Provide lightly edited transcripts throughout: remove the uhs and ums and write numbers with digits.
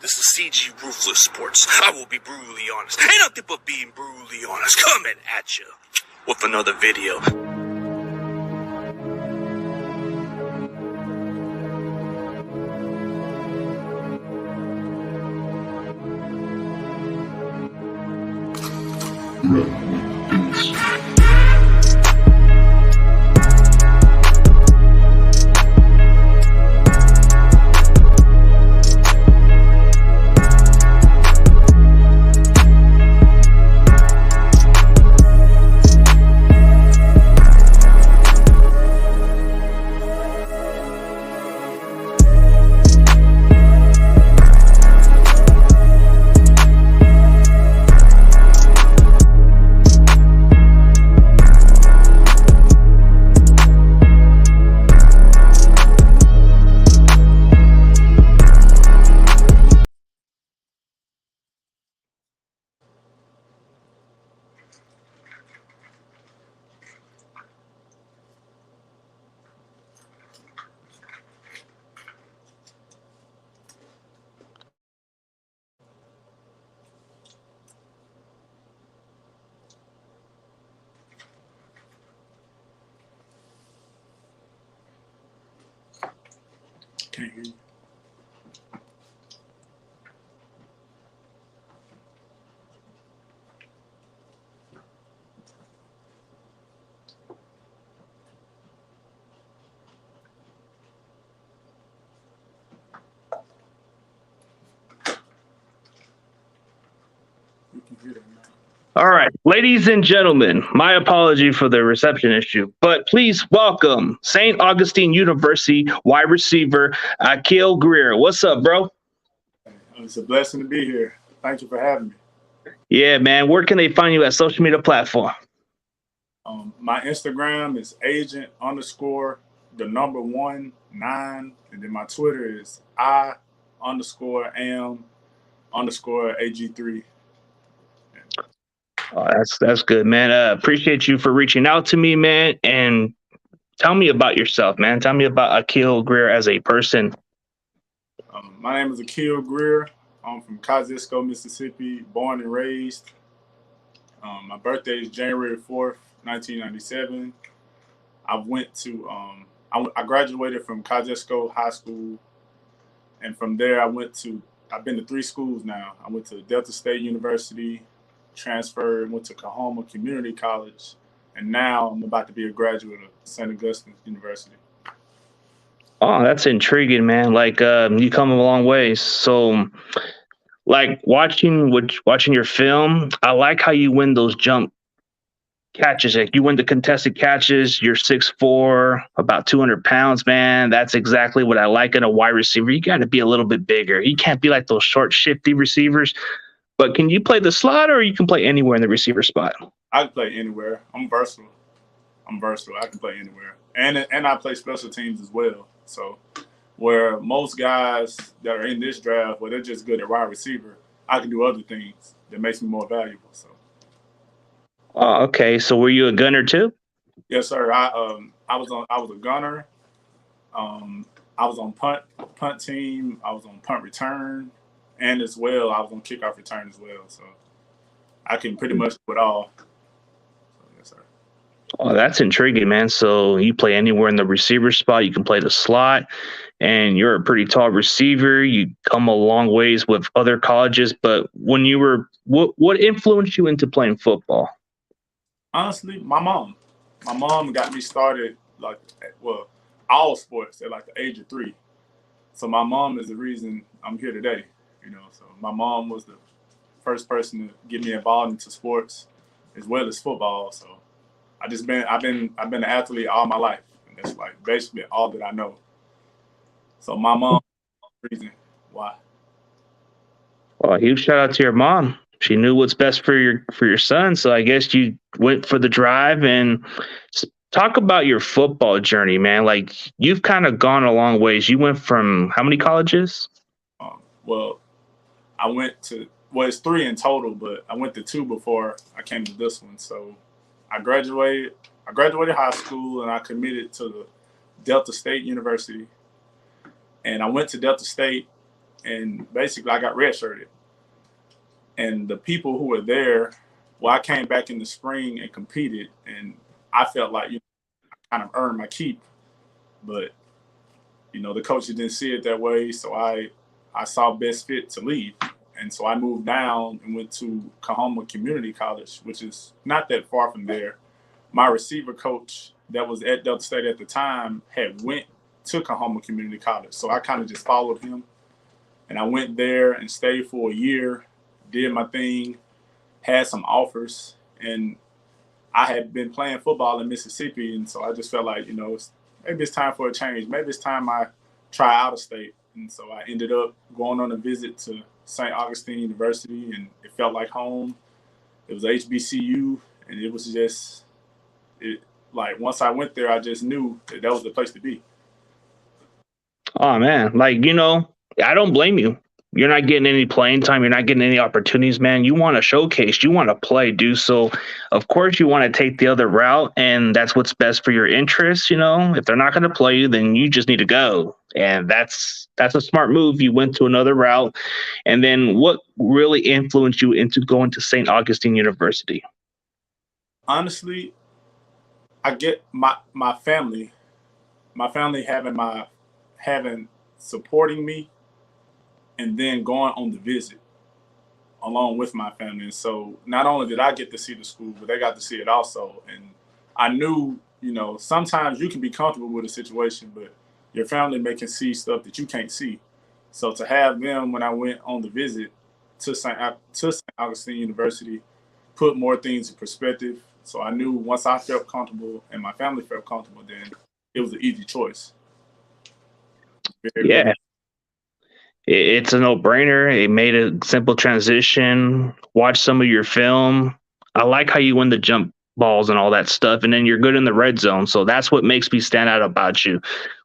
This is CG Ruthless Sports. I will be brutally honest. Ain't nothing but being brutally honest. Coming at you with another video. Can't hear you. You can hear that now. All right, ladies and gentlemen, my apology for the reception issue, but please welcome St. Augustine University wide receiver Akil Greer. What's up, bro? It's a blessing to be here. Thank you for having me. Yeah, man. Where can they find you at social media platform? My Instagram is agent_19, and then my Twitter is I_am_AG3. Oh, that's good, man. Appreciate you for reaching out to me, man. And tell me about yourself, man. Tell me about Akil Greer as a person. My name is Akil Greer. I'm from Kosciuszko, Mississippi, born and raised. My birthday is January 4th, 1997. I graduated from Kosciuszko High School, and from there I've been to 3 schools now. I went to Delta State University, transferred, went to Kahoma Community College, and now I'm about to be a graduate of St. Augustine University. Oh, that's intriguing, man. Like, you come a long way. So, like watching your film, I like how you win those jump catches. Like you win the contested catches. You're 6'4", about 200 pounds, man. That's exactly what I like in a wide receiver. You got to be a little bit bigger. You can't be like those short, shifty receivers. But can you play the slot, or you can play anywhere in the receiver spot? I can play anywhere. I'm versatile. I can play anywhere, and I play special teams as well. So, where most guys that are in this draft, where they're just good at wide receiver, I can do other things that makes me more valuable. So. Oh, okay. So, were you a gunner too? Yes, sir. I was a gunner. I was on punt team. I was on punt return, and as well, I was on kickoff return as well. So, I can pretty much do it all. Oh, that's intriguing, man. So you play anywhere in the receiver spot. You can play the slot, and you're a pretty tall receiver. You come a long ways with other colleges. But when you were, what influenced you into playing football? Honestly, my mom. My mom got me started all sports at like the age of 3. So my mom is the reason I'm here today. So my mom was the first person to get me involved into sports as well as football. So. I've been an athlete all my life, and that's like basically all that I know. So my mom is the reason why. Well, huge shout out to your mom. She knew what's best for your son. So I guess you went for the drive. And talk about your football journey, man. Like you've kind of gone a long ways. You went from how many colleges? Well, I went to it's 3 in total, but I went to 2 before I came to this one. So. I graduated high school, and I committed to the Delta State University. And I went to Delta State, and basically I got redshirted. And the people who were there, well, I came back in the spring and competed, and I felt like I kind of earned my keep, but the coaches didn't see it that way, so I saw best fit to leave. And so I moved down and went to Kahoma Community College, which is not that far from there. My receiver coach that was at Delta State at the time had went to Kahoma Community College. So I kind of just followed him. And I went there and stayed for a year, did my thing, had some offers. And I had been playing football in Mississippi. And so I just felt like, maybe it's time for a change. Maybe it's time I try out of state. And so I ended up going on a visit to St. Augustine University, and it felt like home. It was HBCU, and it was just, like once I went there, I just knew that was the place to be. Oh man, like I don't blame you. You're not getting any playing time. You're not getting any opportunities, man. You want to showcase. You want to play, dude. So, of course, you want to take the other route, and that's what's best for your interests. If they're not going to play you, then you just need to go, and that's a smart move. You went to another route, and then what really influenced you into going to St. Augustine University? Honestly, I get my family having supporting me, and then going on the visit along with my family. And so not only did I get to see the school, but they got to see it also. And I knew, sometimes you can be comfortable with a situation, but your family can see stuff that you can't see. So to have them, when I went on the visit to St. Augustine University, put more things in perspective. So I knew once I felt comfortable and my family felt comfortable, then it was an easy choice. Yeah. It's a no-brainer. It made a simple transition. Watch some of your film. I like how you win the jump balls and all that stuff, and then you're good in the red zone. So that's what makes me stand out about you.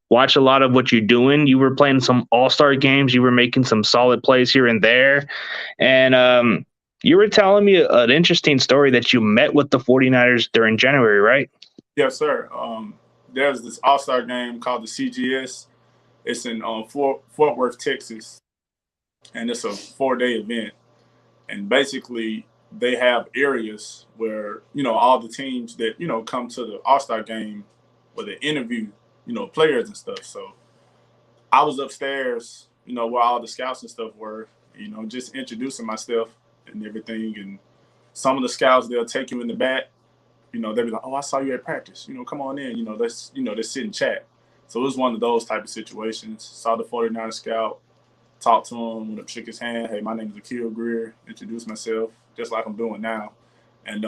Watch a lot of what you're doing. You were playing some all-star games. You were making some solid plays here and there. And you were telling me an interesting story that you met with the 49ers during January, right? Yes, sir. There's this all-star game called the CGS. It's in Fort Worth, Texas, and it's a 4-day event. And basically, they have areas where all the teams that come to the All-Star game, where they interview players and stuff. So I was upstairs, where all the scouts and stuff were, just introducing myself and everything. And some of the scouts, they'll take you in the back. They'll be like, "Oh, I saw you at practice. Come on in. Let's sit and chat." So it was one of those type of situations. Saw the 49er scout, talked to him, went up, shook his hand. "Hey, my name is Akil Greer." Introduced myself, just like I'm doing now. And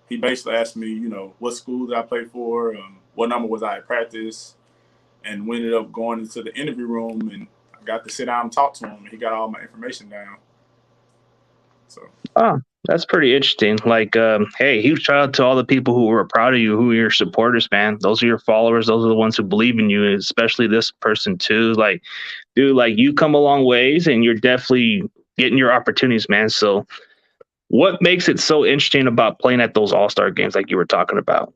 he basically asked me, what school did I play for, what number was I at practice, and we ended up going into the interview room, and I got to sit down and talk to him, and he got all my information down. So. That's pretty interesting. Like, hey, huge shout out to all the people who were proud of you, who are your supporters, man. Those are your followers. Those are the ones who believe in you, especially this person too. Like, dude, like you come a long ways and you're definitely getting your opportunities, man. So what makes it so interesting about playing at those all-star games like you were talking about?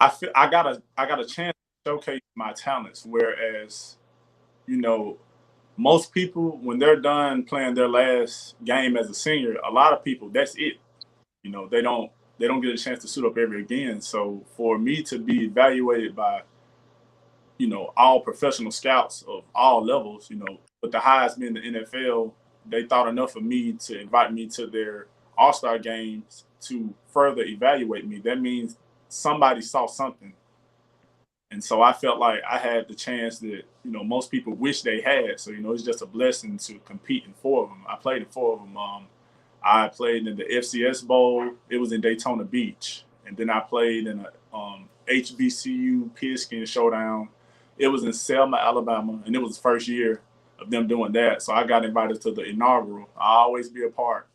I got a chance to showcase my talents, whereas, most people, when they're done playing their last game as a senior, a lot of people, that's it. They don't get a chance to suit up ever again. So for me to be evaluated by, all professional scouts of all levels, with the highest being the NFL, they thought enough of me to invite me to their All-Star games to further evaluate me. That means somebody saw something. And so I felt like I had the chance that, most people wish they had. So, it's just a blessing to compete in 4 of them. I played in 4 of them. I played in the FCS Bowl. It was in Daytona Beach. And then I played in a HBCU Pigskin Showdown. It was in Selma, Alabama. And it was the first year of them doing that. So I got invited to the inaugural. I always be a part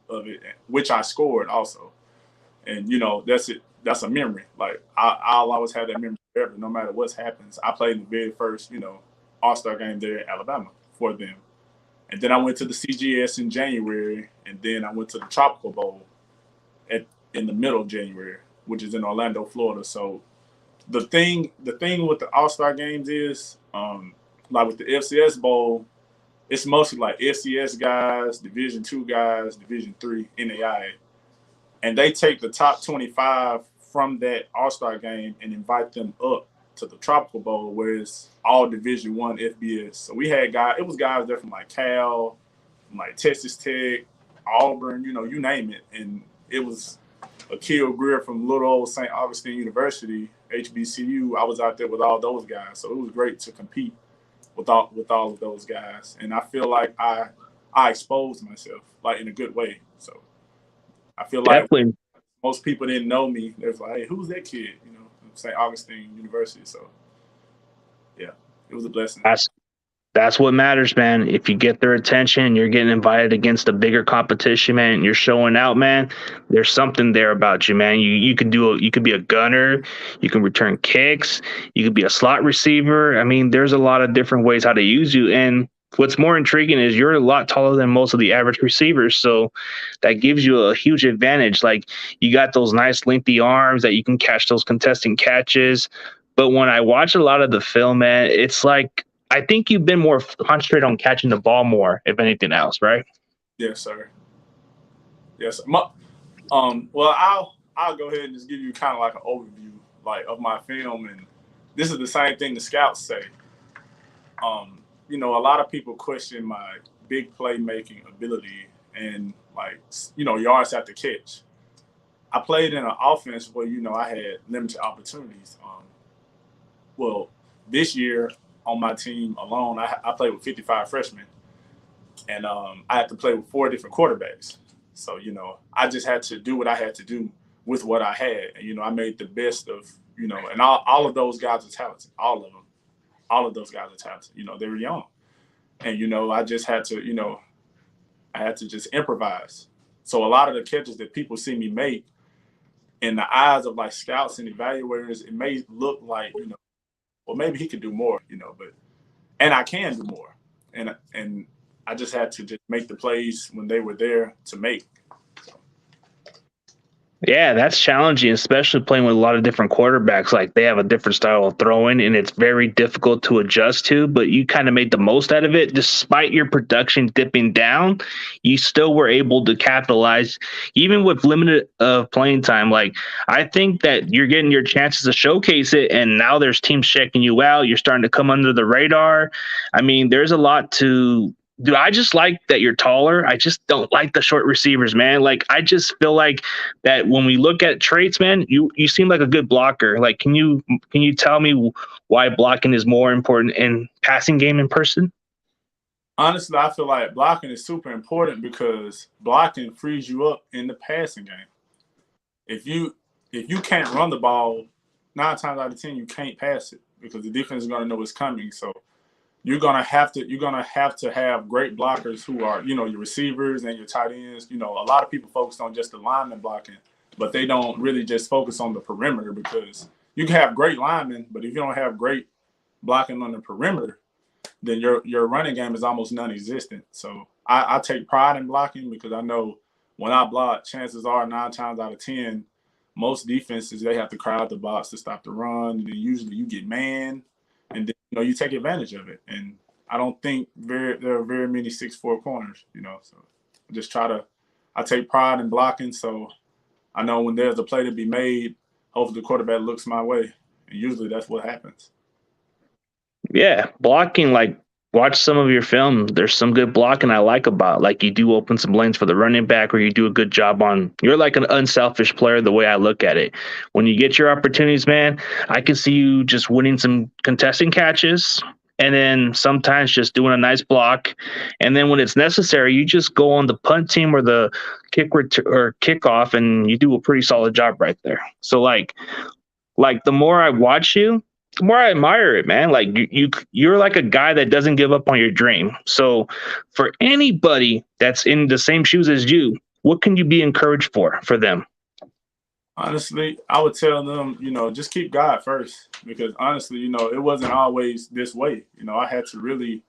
of it, which I scored also. And, that's it. That's a memory. Like, I'll always have that memory forever, no matter what happens. I played in the very first, All-Star game there in Alabama for them. And then I went to the CGS in January, and then I went to the Tropical Bowl in the middle of January, which is in Orlando, Florida. So the thing with the All-Star games is, like with the FCS Bowl, it's mostly like FCS guys, Division II guys, Division III, NAIA, and they take the top 25 from that All-Star game and invite them up to the Tropical Bowl, where it's all Division I FBS. So we had guys, it was guys there from like Cal, from like Texas Tech, Auburn, you name it, and it was Akil Greer from little old St. Augustine University, HBCU. I was out there with all those guys, so it was great to compete with all of those guys, and I feel like I exposed myself like in a good way. So I feel like Definitely. most people didn't know me. They was like, "Hey, who's that kid?" From St. Augustine University. So yeah, it was a blessing. That's what matters, man. If you get their attention, you're getting invited against a bigger competition, man, and you're showing out, man. There's something there about you, man. You could be a gunner, you can return kicks, you could be a slot receiver. I mean, there's a lot of different ways how to use you. And what's more intriguing is you're a lot taller than most of the average receivers, so that gives you a huge advantage. Like, you got those nice lengthy arms that you can catch those contesting catches. But when I watch a lot of the film, man, it's like I think you've been more concentrated on catching the ball more, if anything else, right? Yes, sir. Yes. Well, I'll go ahead and just give you kind of like an overview, like, of my film, and this is the same thing the scouts say. A lot of people question my big playmaking ability and, like, yards after catch. I played in an offense where I had limited opportunities. Well, this year on my team alone, I played with 55 freshmen, and I had to play with 4 different quarterbacks. So I just had to do what I had to do with what I had, and I made the best of and all of those guys are talented, all of them. All of those guys are talented. They were young, and I just had to I had to just improvise. So a lot of the catches that people see me make, in the eyes of like scouts and evaluators, it may look like well, maybe he could do more, and I can do more, and I just had to just make the plays when they were there to make. Yeah, that's challenging, especially playing with a lot of different quarterbacks. Like, they have a different style of throwing, and it's very difficult to adjust to. But you kind of made the most out of it, despite your production dipping down. You still were able to capitalize, even with limited playing time. Like, I think that you're getting your chances to showcase it, and now there's teams checking you out. You're starting to come under the radar. I mean, there's a lot to. Dude, I just like that you're taller. I just don't like the short receivers, man. Like, I just feel like that when we look at traits, man, you seem like a good blocker. Like, can you tell me why blocking is more important in passing game in person? Honestly, I feel like blocking is super important because blocking frees you up in the passing game. If you can't run the ball, 9 times out of 10 you can't pass it because the defense is going to know it's coming. So you're gonna have to have great blockers who are your receivers and your tight ends. A lot of people focus on just the lineman blocking, but they don't really just focus on the perimeter, because you can have great linemen, but if you don't have great blocking on the perimeter, then your running game is almost non-existent. So I take pride in blocking because I know when I block, chances are 9 times out of 10, most defenses, they have to crowd the box to stop the run, and then usually you get man, and then you take advantage of it. And I don't think there are very many 6'4" corners. So I take pride in blocking. So I know when there's a play to be made, hopefully the quarterback looks my way, and usually that's what happens. Yeah, blocking, like, watch some of your film. There's some good blocking I like about. Like, you do open some lanes for the running back, or you do a good job on. You're like an unselfish player, the way I look at it. When you get your opportunities, man, I can see you just winning some contesting catches, and then sometimes just doing a nice block. And then when it's necessary, you just go on the punt team or the or kickoff, and you do a pretty solid job right there. So like the more I watch you, the more I admire it, man. Like, you're like a guy that doesn't give up on your dream. So for anybody that's in the same shoes as you, what can you be encouraged for them? Honestly, I would tell them, just keep God first, because honestly, it wasn't always this way. I had to really,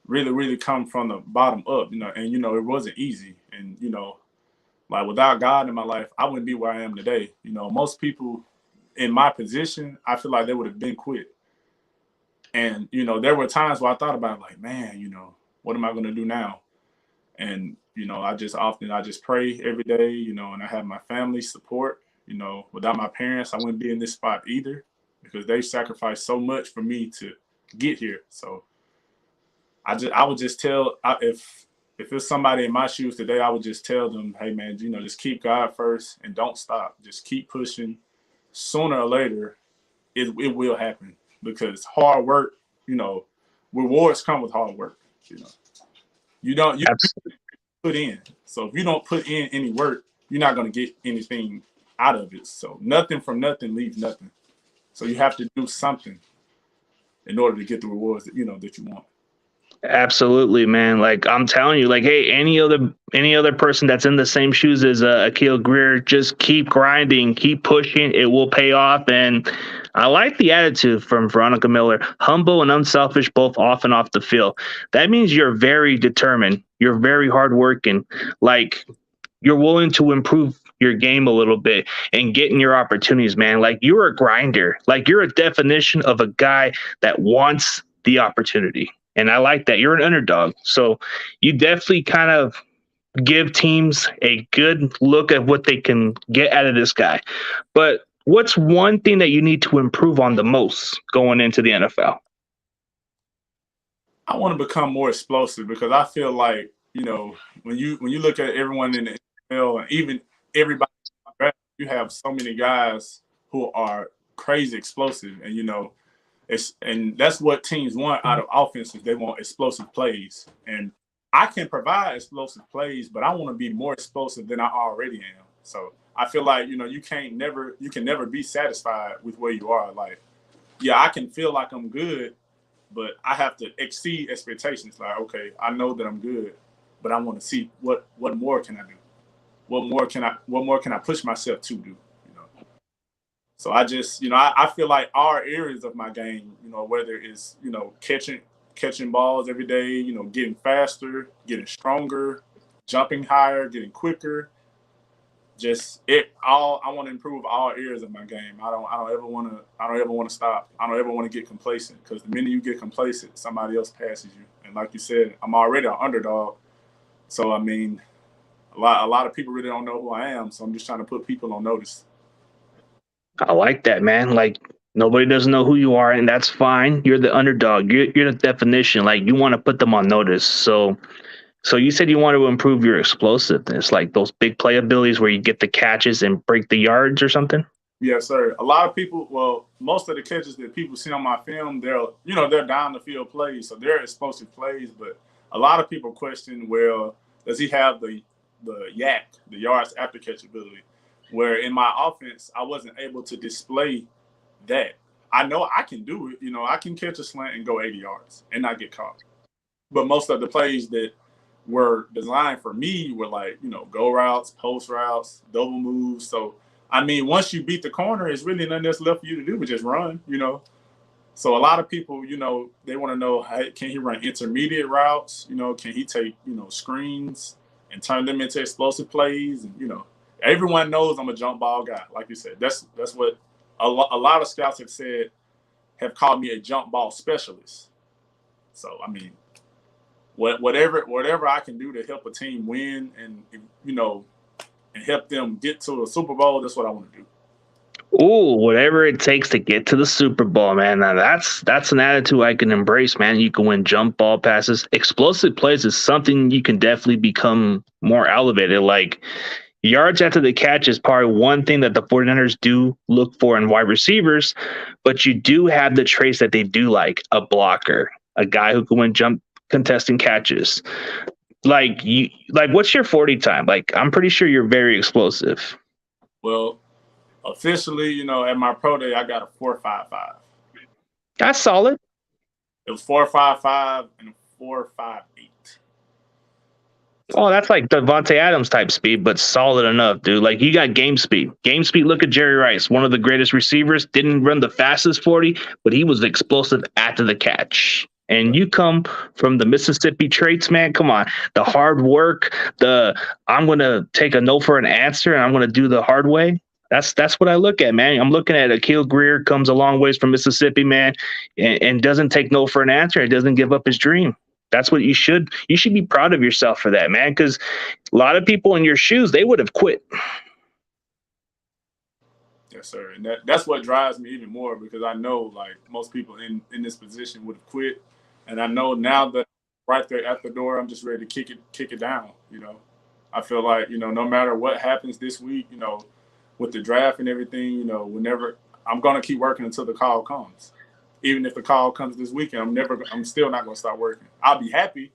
really, really come from the bottom up, and it wasn't easy. And like, without God in my life, I wouldn't be where I am today. Most people in my position, I feel like they would have been quit. And there were times where I thought about it, like, man, What am I going to do now? And, you know, I just pray every day, you know, and I have my family support. You know, without my parents, I wouldn't be in this spot either because they sacrificed so much for me to get here. So I would just tell if it's somebody in my shoes today, I would just tell them, hey man, you know, just keep God first and don't stop. Just keep pushing. Sooner or later, it will happen because hard work, you know, rewards come with hard work. You know, you put in. So if you don't put in any work, you're not going to get anything out of it. So nothing from nothing leaves nothing. So you have to do something in order to get the rewards that you know that you want. Absolutely, man. Like I'm telling you, like, hey, any other person that's in the same shoes as Akil Greer, just keep grinding, keep pushing. It will pay off. And I like the attitude from Veronica Miller, humble and unselfish, both off and off the field. That means you're very determined. You're very hardworking. Like you're willing to improve your game a little bit and getting your opportunities, man. Like you're a grinder. Like you're a definition of a guy that wants the opportunity. And I like that. You're an underdog. So you definitely kind of give teams a good look at what they can get out of this guy. But what's one thing that you need to improve on the most going into the NFL? I want to become more explosive because I feel like, you know, when you look at everyone in the NFL and even everybody, you have so many guys who are crazy explosive. And, you know, and that's what teams want out of offenses. They want explosive plays. And I can provide explosive plays, but I want to be more explosive than I already am. So I feel like, you know, you can never be satisfied with where you are. Like, yeah, I can feel like I'm good, but I have to exceed expectations. Like, okay, I know that I'm good, but I want to see what more can I do? What more can I push myself to do? So I just, you know, I feel like all areas of my game, you know, whether it's, you know, catching balls every day, you know, getting faster, getting stronger, jumping higher, getting quicker, I want to improve all areas of my game. I don't ever want to stop. I don't ever want to get complacent because the minute you get complacent, somebody else passes you. And like you said, I'm already an underdog. So I mean, a lot of people really don't know who I am. So I'm just trying to put people on notice. I like that, man. Like nobody doesn't know who you are, and that's fine. You're the underdog. You're the definition. Like you want to put them on notice. So you said you want to improve your explosiveness, like those big play abilities where you get the catches and break the yards or something. Yes, sir. A lot of people, well, most of the catches that people see on my film, they're down the field plays, so they're explosive plays. But a lot of people question, well, does he have the YAC, the yards after catch ability? Where in my offense, I wasn't able to display that. I know I can do it. You know, I can catch a slant and go 80 yards and not get caught. But most of the plays that were designed for me were like, you know, go routes, post routes, double moves. So, I mean, once you beat the corner, it's really nothing else left for you to do but just run, you know. So a lot of people, you know, they want to know, hey, can he run intermediate routes? You know, can he take, you know, screens and turn them into explosive plays? And, you know, everyone knows I'm a jump ball guy. Like you said, that's what a lot of scouts have called me a jump ball specialist. So, I mean, whatever I can do to help a team win and, you know, and help them get to a Super Bowl, that's what I want to do. Ooh, whatever it takes to get to the Super Bowl, man. Now that's an attitude I can embrace, man. You can win jump ball passes. Explosive plays is something you can definitely become more elevated. Like yards after the catch is probably one thing that the 49ers do look for in wide receivers, but you do have the traits that they do like a blocker, a guy who can win jump contesting catches. Like what's your 40 time? Like I'm pretty sure you're very explosive. Well, officially, you know, at my pro day, I got a 4.55. That's solid. It was 4.55 and 4.58. Oh, that's like Devontae Adams type speed, but solid enough, dude. Like you got game speed. Game speed. Look at Jerry Rice, one of the greatest receivers. Didn't run the fastest 40, but he was explosive after the catch. And you come from the Mississippi traits, man. Come on, the hard work. I'm gonna take a no for an answer, and I'm gonna do the hard way. That's what I look at, man. I'm looking at Akil Greer, comes a long ways from Mississippi, man, and doesn't take no for an answer. He doesn't give up his dream. that's what you should be proud of yourself for that, man, because a lot of people in your shoes, they would have quit. Yes, sir. And that's what drives me even more, because I know, like, most people in this position would have quit. And I know now that right there at the door, I'm just ready to kick it down. I feel like, no matter what happens this week, with the draft and everything, whenever, I'm going to keep working until the call comes. Even if the call comes this weekend, I'm still not going to stop working. I'll be happy,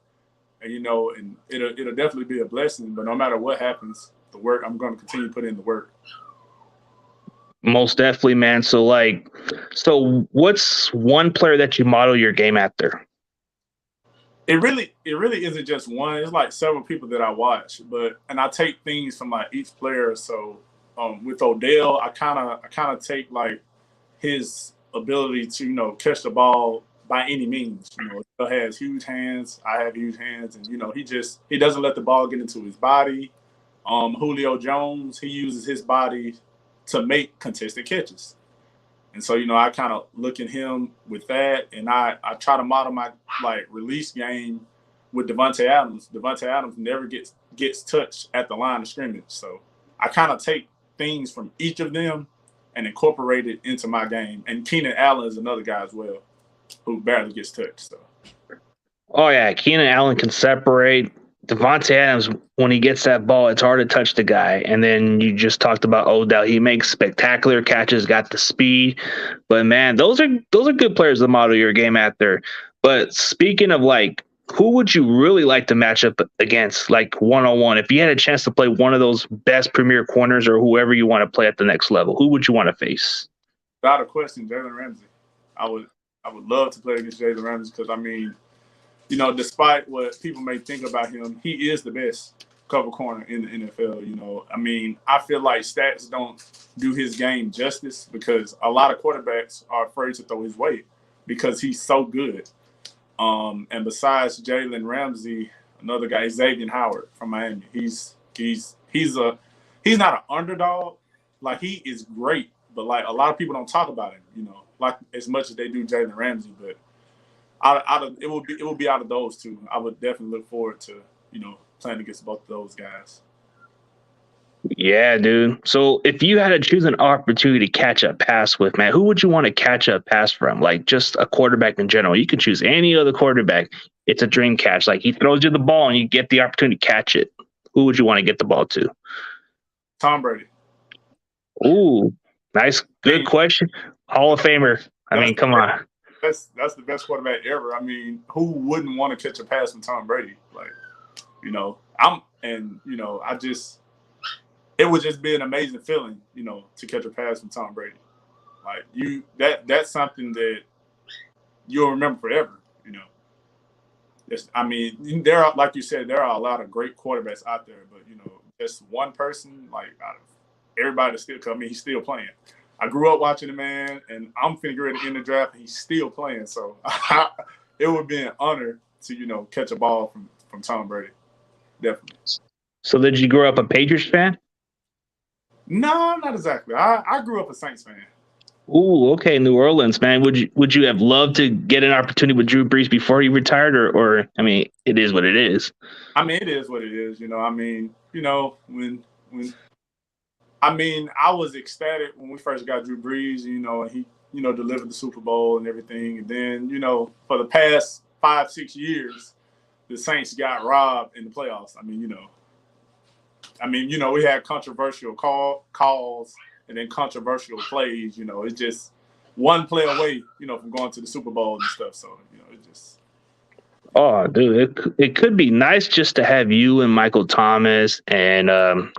and, and it'll definitely be a blessing. But no matter what happens, the work, I'm going to continue to put in the work. Most definitely, man. So what's one player that you model your game after? It really isn't just one. It's like several people that I watch, and I take things from like each player. So with Odell, I kind of take like his ability to catch the ball by any means. He has huge hands. I have huge hands, and he doesn't let the ball get into his body. Julio Jones, he uses his body to make contested catches. And so, I kind of look at him with that, and I try to model my release game with Devontae Adams. Devontae Adams never gets touched at the line of scrimmage. So I kind of take things from each of them and incorporate it into my game. And Keenan Allen is another guy as well who barely gets touched. So. Oh yeah, Keenan Allen can separate. Devontae Adams, when he gets that ball, it's hard to touch the guy. And then you just talked about Odell. He makes spectacular catches, got the speed. But man, those are good players to model your game after. But speaking of who would you really like to match up against, one-on-one? If you had a chance to play one of those best premier corners or whoever you want to play at the next level, who would you want to face? Without a question, Jalen Ramsey. I would love to play against Jalen Ramsey because, despite what people may think about him, he is the best cover corner in the NFL. I feel like stats don't do his game justice because a lot of quarterbacks are afraid to throw his way because he's so good. And besides Jalen Ramsey, another guy, Xavier Howard from Miami. He's not an underdog. He is great, but a lot of people don't talk about him. As much as they do Jalen Ramsey, but. It will be out of those two. I would definitely look forward to playing against both of those guys. Yeah, dude. So if you had to choose an opportunity to catch a pass with, man, who would you want to catch a pass from? Just a quarterback in general. You could choose any other quarterback. It's a dream catch. He throws you the ball and you get the opportunity to catch it. Who would you want to get the ball to? Tom Brady. Ooh, nice, good question. Hall of Famer. Come on. That's the best quarterback ever. Who wouldn't want to catch a pass from Tom Brady? It would just be an amazing feeling, to catch a pass from Tom Brady. That's something that you'll remember forever, there are, like you said, there are a lot of great quarterbacks out there, but just one person, out of everybody that's still coming, he's still playing. I grew up watching the man, and I'm finna get ready to end the draft, and he's still playing. So it would be an honor to, catch a ball from Tom Brady. Definitely. So did you grow up a Patriots fan? No, not exactly. I grew up a Saints fan. Ooh, okay, New Orleans, man. Would you have loved to get an opportunity with Drew Brees before he retired, or it is what it is. It is what it is. I was ecstatic when we first got Drew Brees, and he, delivered the Super Bowl and everything. And then, for the past 5-6 years, the Saints got robbed in the playoffs. We had controversial calls and then controversial plays. It's just one play away, from going to the Super Bowl and stuff. So, it just. Oh, dude, it could be nice just to have you and Michael Thomas and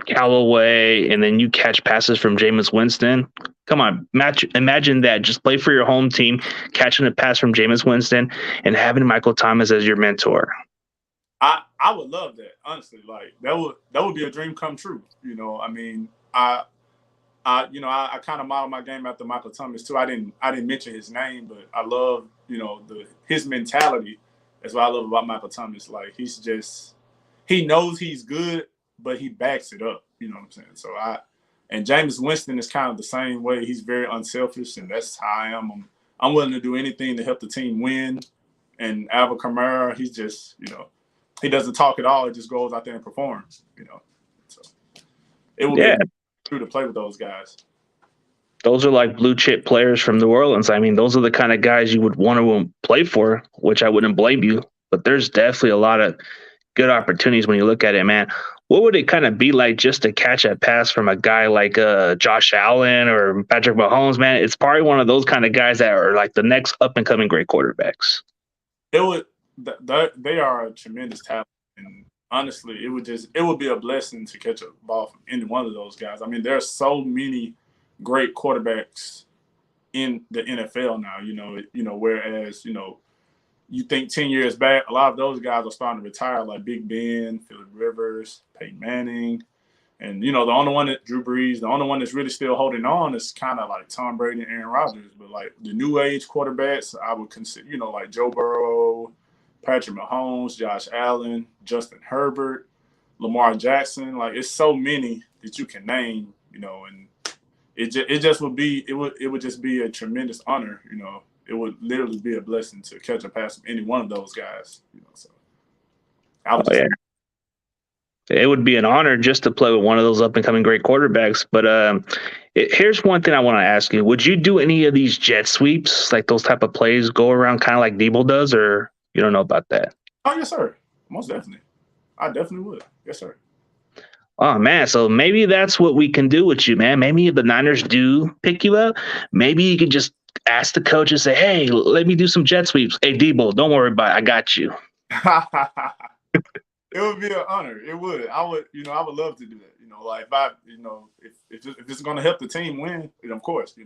Callaway, and then you catch passes from Jameis Winston. Come on, imagine that. Just play for your home team, catching a pass from Jameis Winston, and having Michael Thomas as your mentor. I would love that, honestly. That would be a dream come true. I kind of model my game after Michael Thomas too. I didn't mention his name, but I love his mentality. That's what I love about Michael Thomas. He knows he's good, but he backs it up. You know what I'm saying? So and Jameis Winston is kind of the same way. He's very unselfish, and that's how I am. I'm willing to do anything to help the team win. And Alvin Kamara, he's just, he doesn't talk at all. He just goes out there and performs, So it will be Yeah, true to play with those guys. those are like blue chip players from New Orleans. I mean, those are the kind of guys you would want to play for, which I wouldn't blame you. But there's definitely a lot of good opportunities when you look at it, man. What would it kind of be like just to catch a pass from a guy like Josh Allen or Patrick Mahomes, man? It's probably one of those kind of guys that are like the next up and coming great quarterbacks. It would. They are a tremendous talent, and honestly, it would be a blessing to catch a ball from any one of those guys. I mean, there are so many great quarterbacks in the NFL now. Whereas you think 10 years back, a lot of those guys are starting to retire, like Big Ben, Phillip Rivers, Peyton Manning. And, the only one that Drew Brees, the only one that's really still holding on is kind of like Tom Brady and Aaron Rodgers. But, like, the new age quarterbacks, I would consider, like Joe Burrow, Patrick Mahomes, Josh Allen, Justin Herbert, Lamar Jackson. Like, it's so many that you can name, and it would just be a tremendous honor, It would literally be a blessing to catch a pass from any one of those guys, So I would It would be an honor just to play with one of those up and coming great quarterbacks. But here's one thing I want to ask you: would you do any of these jet sweeps, like those type of plays, go around kind of like Debo does, or you don't know about that? Oh, yes, sir. Most definitely. I definitely would. Yes, sir. Oh man, so maybe that's what we can do with you, man. Maybe if the Niners do pick you up, maybe you could just ask the coach and say, "Hey, let me do some jet sweeps." Hey, Debo, don't worry about it. I got you. It would be an honor. It would. I would love to do that. Like if it's going to help the team win, of course,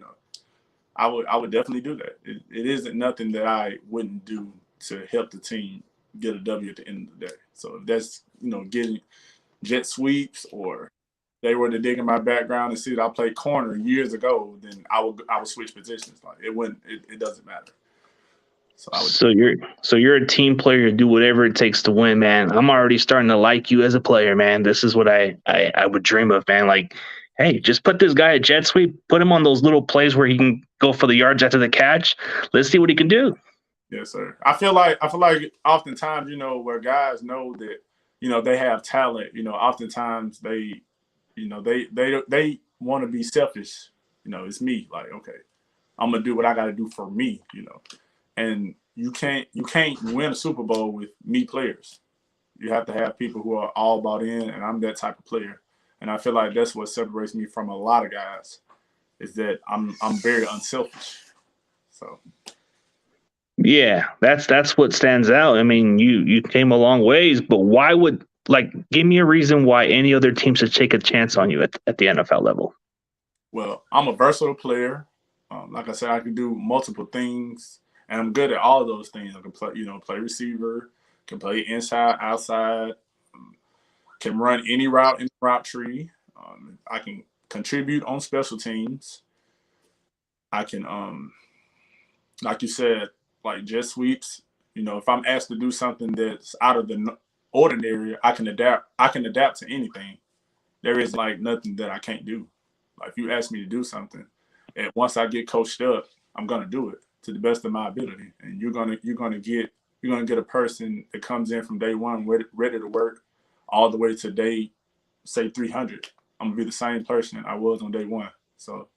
I would definitely do that. It isn't nothing that I wouldn't do to help the team get a W at the end of the day. So if that's getting jet sweeps, or they were to dig in my background and see that I played corner years ago, then I would switch positions. Like it doesn't matter. So you're a team player. Do whatever it takes to win, man. I'm already starting to like you as a player, man. This is what I would dream of, man. Like, hey, just put this guy at jet sweep, put him on those little plays where he can go for the yards after the catch. Let's see what he can do. Yes, sir. I feel like oftentimes, where guys know that, they have talent, oftentimes they want to be selfish. It's me. Like, okay, I'm gonna do what I got to do for me. And you can't win a Super Bowl with me players. You have to have people who are all bought in, and I'm that type of player. And I feel like that's what separates me from a lot of guys, is that I'm very unselfish. So yeah, that's what stands out. I mean, you came a long ways, but why would give me a reason why any other team should take a chance on you at the NFL level? Well, I'm a versatile player. Like I said, I can do multiple things, and I'm good at all of those things. I can play receiver, can play inside, outside, can run any route in the route tree. I can contribute on special teams. I can, like you said, like jet sweeps. If I'm asked to do something that's out of the ordinary, I can adapt. I can adapt to anything. There is nothing that I can't do. Like if you ask me to do something, and once I get coached up, I'm gonna do it to the best of my ability. And you're gonna get a person that comes in from day one ready to work, all the way to day, say 300. I'm gonna be the same person I was on day one. So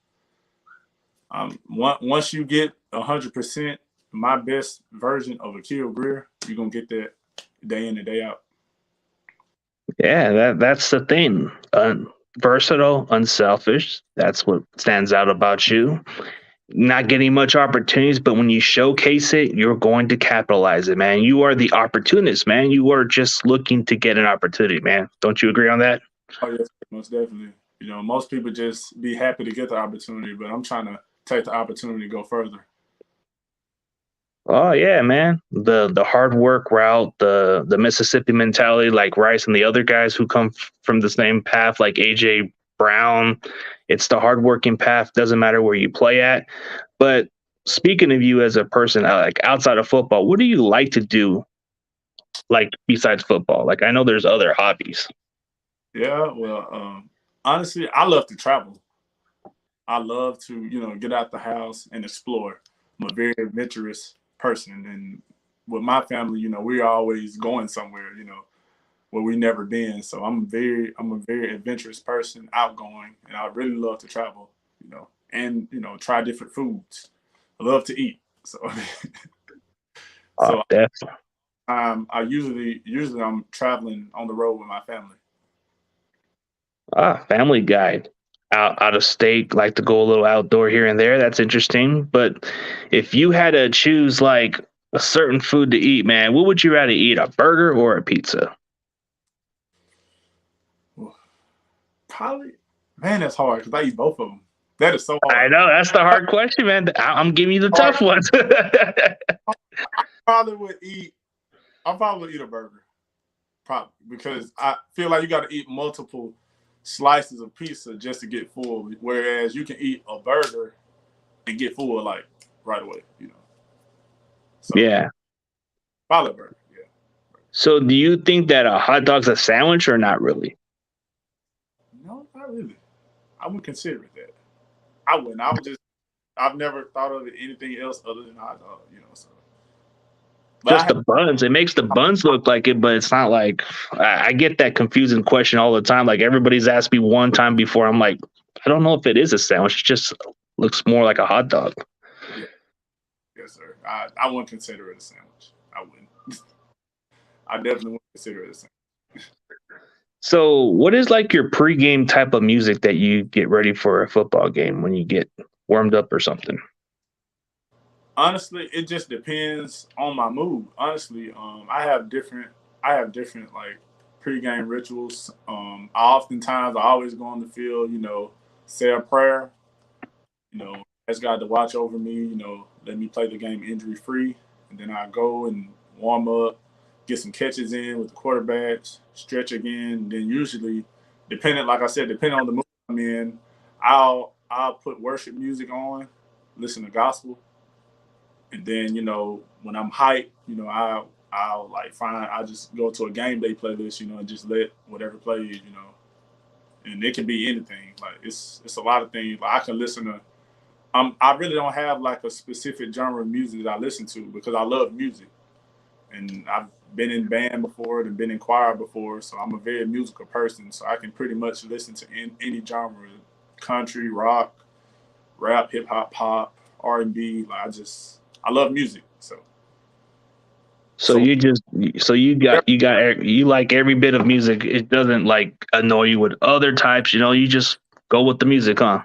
once you get 100% my best version of Akil Greer, you're gonna get that day in and day out. Yeah, that's the thing. Versatile, unselfish. That's what stands out about you. Not getting much opportunities, but when you showcase it, you're going to capitalize it, man. You are the opportunist, man. You are just looking to get an opportunity, man. Don't you agree on that? Oh yes, most definitely. Most people just be happy to get the opportunity, but I'm trying to take the opportunity to go further. Oh yeah, man. The hard work route, the Mississippi mentality, like Rice and the other guys who come from the same path, like AJ Brown. It's the hardworking path. Doesn't matter where you play at. But speaking of you as a person, like outside of football, what do you like to do? Like besides football, like I know there's other hobbies. Yeah, well, honestly, I love to travel. I love to, get out the house and explore. I'm a very adventurous person, and with my family, we're always going somewhere, where we never been. So I'm a very adventurous person, outgoing, and I really love to travel, and try different foods. I love to eat. So Oh, so definitely. I usually I'm traveling on the road with my family. Family guide. Out of state, like to go a little outdoor here and there. That's interesting. But if you had to choose like a certain food to eat, man, what would you rather eat? A burger or a pizza? Probably, man, that's hard because I eat both of them. That is so I hard. know that's the hard question, man. I'm giving you the Hard. tough ones. Probably would eat. I probably would eat a burger, probably because I feel like you got to eat multiple slices of pizza just to get full. Whereas you can eat a burger and get full like right away. So Yeah. probably a burger. Yeah. So do you think that a hot dog's a sandwich or not really? No, not really. I wouldn't consider it that. I wouldn't. I would just. I've never thought of it anything else other than hot dog. So. But I Just have. the buns. It makes the buns look like it, but it's not like I get that confusing question all the time. Like everybody's asked me one time before. I'm like, I don't know if it is a sandwich. It just looks more like a hot dog. Yeah. Yes, sir. I wouldn't consider it a sandwich. I wouldn't. I definitely wouldn't consider it a sandwich. So, what is like your pregame type of music that you get ready for a football game when you get warmed up or something? Honestly, it just depends on my mood. Honestly, I have different like pregame rituals. I always go on the field, say a prayer, ask God to watch over me, let me play the game injury free. And then I go and warm up, get some catches in with the quarterbacks, stretch again. And then usually, like I said, depending on the mood I'm in, I'll put worship music on, listen to gospel. And then, when I'm hyped, I'll like I'll just go to a game day playlist, and just let whatever plays. And it can be anything. Like it's a lot of things. Like I can listen to. I really don't have like a specific genre of music that I listen to because I love music, and I've been in band before and been in choir before, so I'm a very musical person. So I can pretty much listen to any genre, country, rock, rap, hip hop, pop, R&B. Like I love music. So So so you like every bit of music. It doesn't like annoy you with other types. You just go with the music, huh?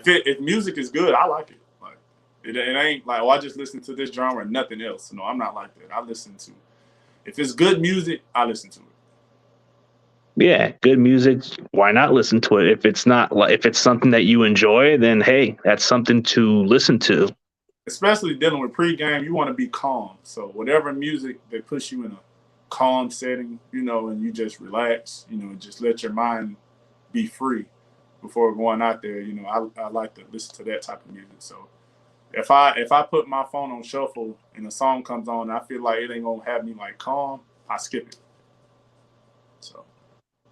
if music is good, I like it. Like it ain't like I just listen to this genre and nothing else. No, I'm not like that. I listen to if it's good music, I listen to it. Yeah, good music. Why not listen to it? If it's not like if it's something that you enjoy, then hey, that's something to listen to. Especially dealing with pregame, you want to be calm. So whatever music that puts you in a calm setting, and you just relax, just let your mind be free before going out there. I like to listen to that type of music. So if I put my phone on shuffle and a song comes on, and I feel like it ain't gonna have me like calm, I skip it. So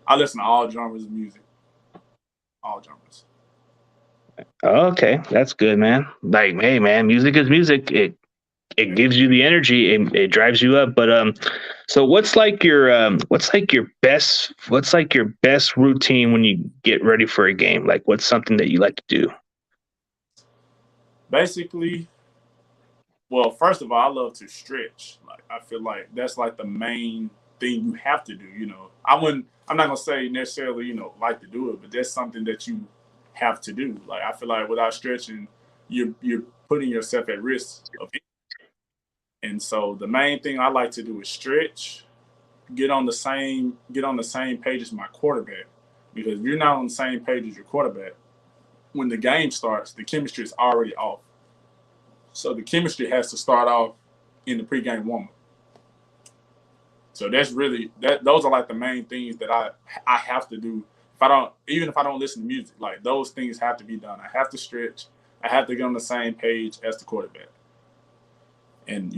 I listen to all genres of music, all genres. Okay, that's good, man. Like, hey, man, music is music. It Yeah. gives you the energy. It drives you up. But so what's like your best routine when you get ready for a game? Like, what's something that you like to do? Basically, well, first of all, I love to stretch. Like I feel like that's like the main thing you have to do. I'm not gonna say necessarily, like to do it, but that's something that you have to do. Like I feel like without stretching, you're putting yourself at risk of injury. And so the main thing I like to do is stretch, get on the same page as my quarterback. Because if you're not on the same page as your quarterback, when the game starts, the chemistry is already off. So the chemistry has to start off in the pregame warm up. So that's really that. Those are like the main things that I have to do. If I don't listen to music, like those things have to be done. I have to stretch. I have to get on the same page as the quarterback. And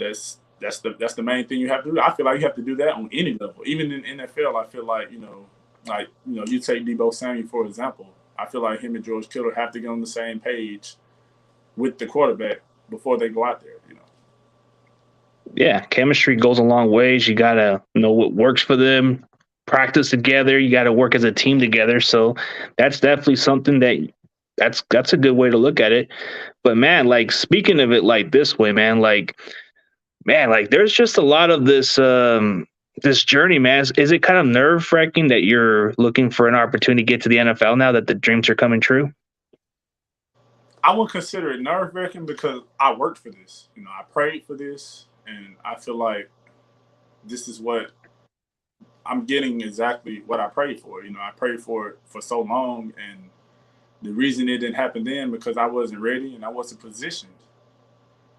that's the main thing you have to do. I feel like you have to do that on any level, even in NFL. I feel like you take Debo Samuel for example. I feel like him and George Kittle have to get on the same page with the quarterback before they go out there. Yeah, chemistry goes a long ways. You gotta know what works for them, practice together. You gotta work as a team together. So that's definitely something that's a good way to look at it. But man, like speaking of it like this way, man, like there's just a lot of this journey, man. Is it kind of nerve wracking that you're looking for an opportunity to get to the NFL now that the dreams are coming true? I would consider it nerve wracking because I worked for this. I prayed for this, and I feel like this is what I'm getting exactly what I prayed for. I prayed for it for so long, and the reason it didn't happen then because I wasn't ready and I wasn't positioned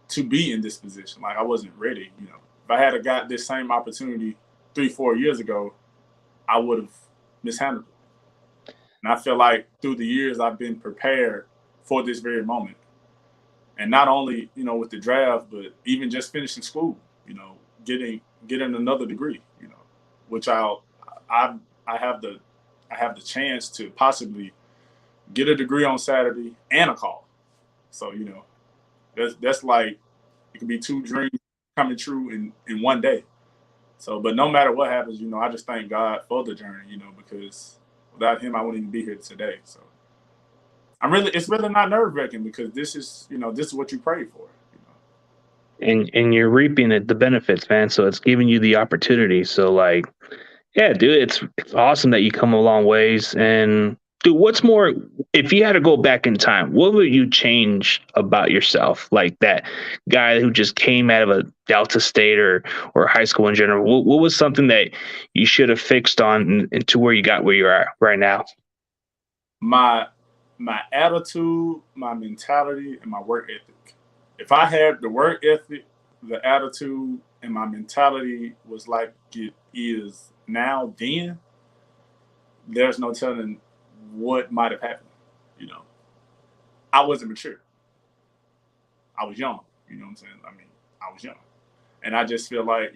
to be in this position. Like I wasn't ready. If I had got this same opportunity 3, 4 years ago, I would have mishandled it. And I feel like through the years I've been prepared for this very moment. And not only, with the draft, but even just finishing school, you know, getting another degree, which I I have the I have the chance to possibly get a degree on Saturday and a call. So, that's like it could be two dreams coming true in one day. So, but no matter what happens, I just thank God for the journey, because without him I wouldn't even be here today. So it's really not nerve wracking because this is what you pray for. And you're reaping the benefits, man. So it's giving you the opportunity. So like, yeah, dude, it's awesome that you come a long ways. And dude, what's more, if you had to go back in time, what would you change about yourself? Like that guy who just came out of a Delta State or high school in general. What was something that you should have fixed on and to where you got where you are right now? My my attitude, my mentality, and my work ethic. If I had the work ethic, the attitude, and my mentality was like it is now, then there's no telling what might have happened. You know, I wasn't mature. I was young. You know what I'm saying? I mean, I was young. And I just feel like,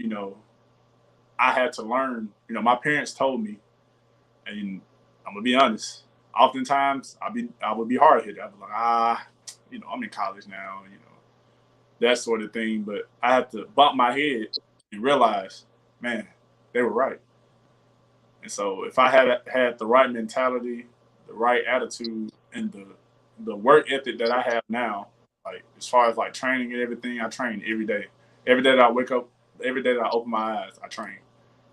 I had to learn. My parents told me, and I'm gonna be honest, oftentimes I would be hard headed. I'd be like, I'm in college now, that sort of thing. But I had to bump my head and realize, man, they were right. And so if I had the right mentality, the right attitude, and the work ethic that I have now, like as far as like training and everything, I train every day. Every day that I wake up, every day that I open my eyes, I train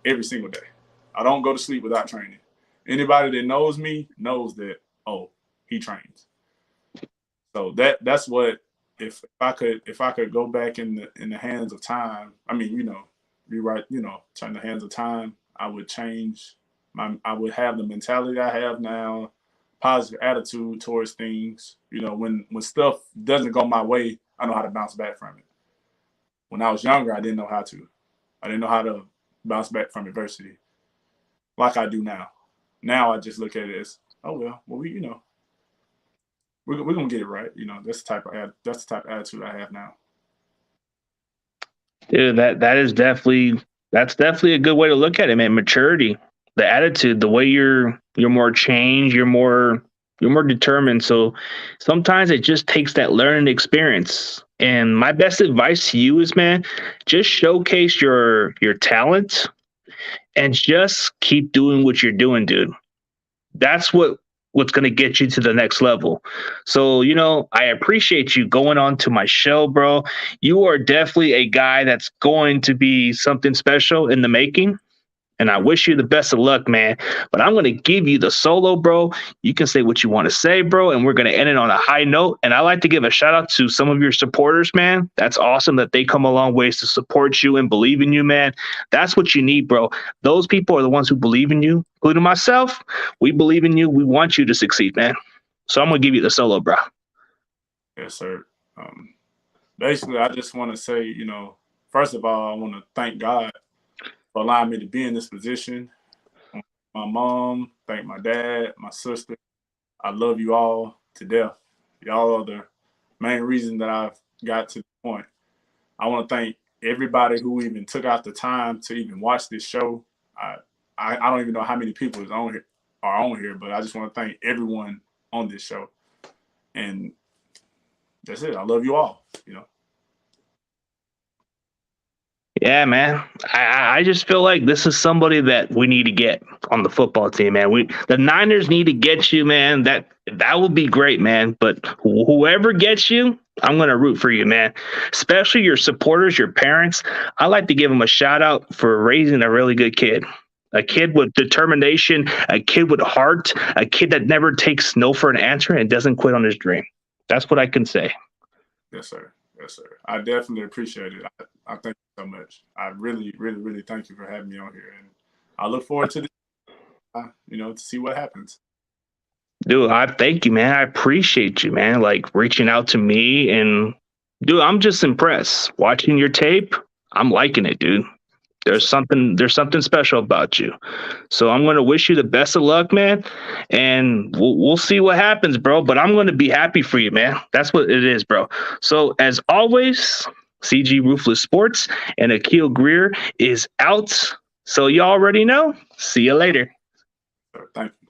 every single day. I don't go to sleep without training. Anybody that knows me knows that, oh, he trains. So that's what, if I could go back in the hands of time, I mean, rewrite, turn the hands of time, I would change I would have the mentality I have now, positive attitude towards things. When stuff doesn't go my way, I know how to bounce back from it. When I was younger, I didn't know how to. I didn't know how to bounce back from adversity like I do now. Now I just look at it as, oh well, we're gonna get it right. That's the type of attitude I have now. Dude, that's definitely a good way to look at it, man. Maturity, the attitude, the way you're more changed, you're more determined. So sometimes it just takes that learning experience. And my best advice to you is, man, just showcase your talent and just keep doing what you're doing, dude. That's what's going to get you to the next level. So, I appreciate you going on to my show, bro. You are definitely a guy that's going to be something special in the making. And I wish you the best of luck, man. But I'm going to give you the solo, bro. You can say what you want to say, bro. And we're going to end it on a high note. And I like to give a shout out to some of your supporters, man. That's awesome that they come a long ways to support you and believe in you, man. That's what you need, bro. Those people are the ones who believe in you, including myself. We believe in you. We want you to succeed, man. So I'm going to give you the solo, bro. Yes, sir. Um, Basically, I just want to say, first of all, I want to thank God for allowing me to be in this position. My mom, thank my dad, my sister. I love you all to death. Y'all are the main reason that I've got to the point. I want to thank everybody who even took out the time to even watch this show. I I don't even know how many people are on here, but I just want to thank everyone on this show. And that's it. I love you all. Yeah, man. I just feel like this is somebody that we need to get on the football team, man. The Niners need to get you, man. That would be great, man. But whoever gets you, I'm gonna root for you, man. Especially your supporters, your parents. I like to give them a shout out for raising a really good kid. A kid with determination, a kid with heart, a kid that never takes no for an answer and doesn't quit on his dream. That's what I can say. Yes, sir. Yes, sir. I definitely appreciate it. I thank you so much. I really, really, really thank you for having me on here, and I look forward to this. To see what happens. Dude, I thank you, man. I appreciate you, man. Like reaching out to me and dude, I'm just impressed. Watching your tape, I'm liking it, dude. There's something special about you. So I'm gonna wish you the best of luck, man. And we'll see what happens, bro. But I'm gonna be happy for you, man. That's what it is, bro. So as always, CG Ruthless Sports and Akil Greer is out. So you already know. See you later. Thank you.